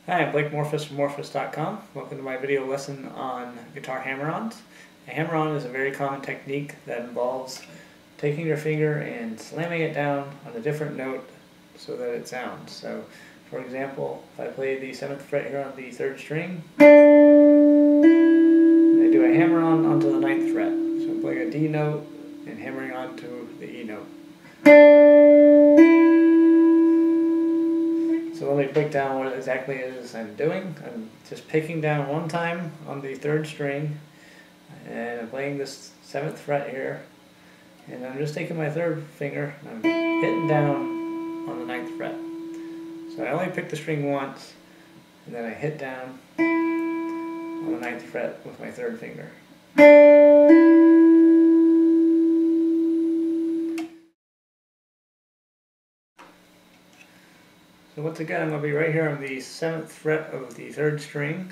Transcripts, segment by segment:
Hi, I'm Blake Morphus from Morphus.com. Welcome to my video lesson on guitar hammer-ons. A hammer-on is a very common technique that involves taking your finger and slamming it down on a different note so that it sounds. So, for example, if I play the 7th fret here on the 3rd string, and I do a hammer-on onto the 9th fret. So I'm playing a D note and hammering onto the E note. So let me break down what exactly it is I'm doing. I'm just picking down one time on the 3rd string, and I'm playing this 7th fret here, and I'm just taking my 3rd finger and I'm hitting down on the 9th fret. So I only pick the string once, and then I hit down on the 9th fret with my 3rd finger. So once again, I'm going to be right here on the 7th fret of the 3rd string,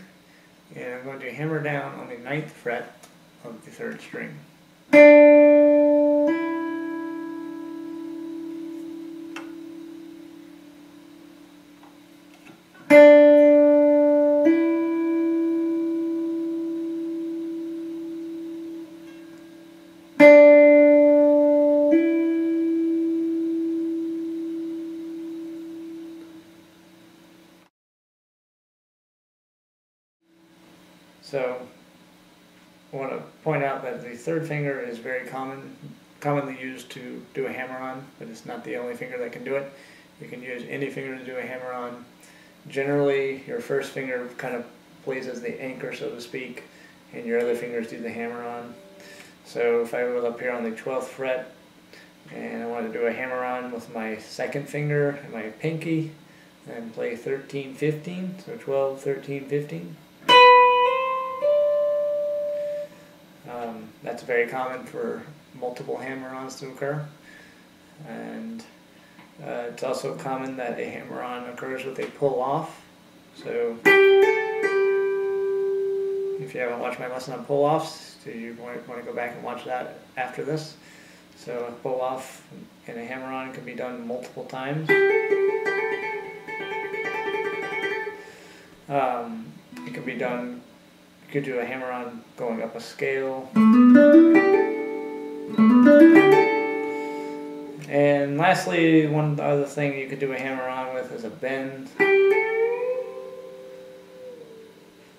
and I'm going to hammer down on the 9th fret of the 3rd string. So I want to point out that the 3rd finger is very commonly used to do a hammer-on, but it's not the only finger that can do it. You can use any finger to do a hammer-on. Generally, your 1st finger kind of plays as the anchor, so to speak, and your other fingers do the hammer-on. So if I was up here on the 12th fret and I wanted to do a hammer-on with my 2nd finger and my pinky, and play 13, 15, so 12, 13, 15. That's very common for multiple hammer-ons to occur, and it's also common that a hammer-on occurs with a pull-off. So if you haven't watched my lesson on pull-offs, you want to go back and watch that after this. So a pull-off in a hammer-on can be done multiple times. It can be done. You could do a hammer-on going up a scale. And lastly, one other thing you could do a hammer-on with is a bend.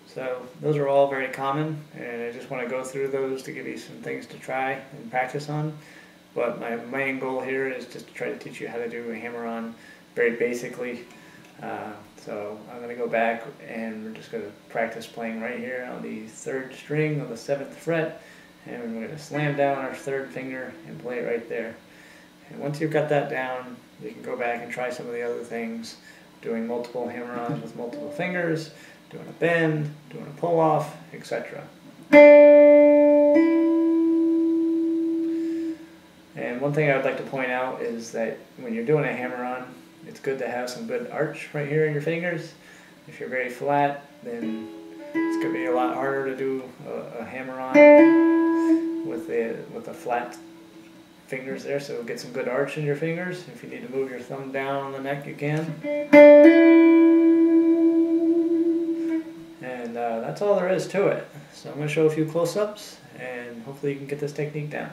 So those are all very common, and I just want to go through those to give you some things to try and practice on. But my main goal here is just to try to teach you how to do a hammer-on very basically. So I'm going to go back and we're just going to practice playing right here on the 3rd string of the 7th fret, and we're going to slam down our 3rd finger and play it right there. And once you've got that down, you can go back and try some of the other things, doing multiple hammer-ons with multiple fingers, doing a bend, doing a pull-off, etc. And one thing I would like to point out is that when you're doing a hammer-on, it's good to have some good arch right here in your fingers. If you're very flat, then it's going to be a lot harder to do a hammer-on with the flat fingers there. So get some good arch in your fingers. If you need to move your thumb down on the neck, you can. And that's all there is to it. So I'm going to show a few close-ups, and hopefully you can get this technique down.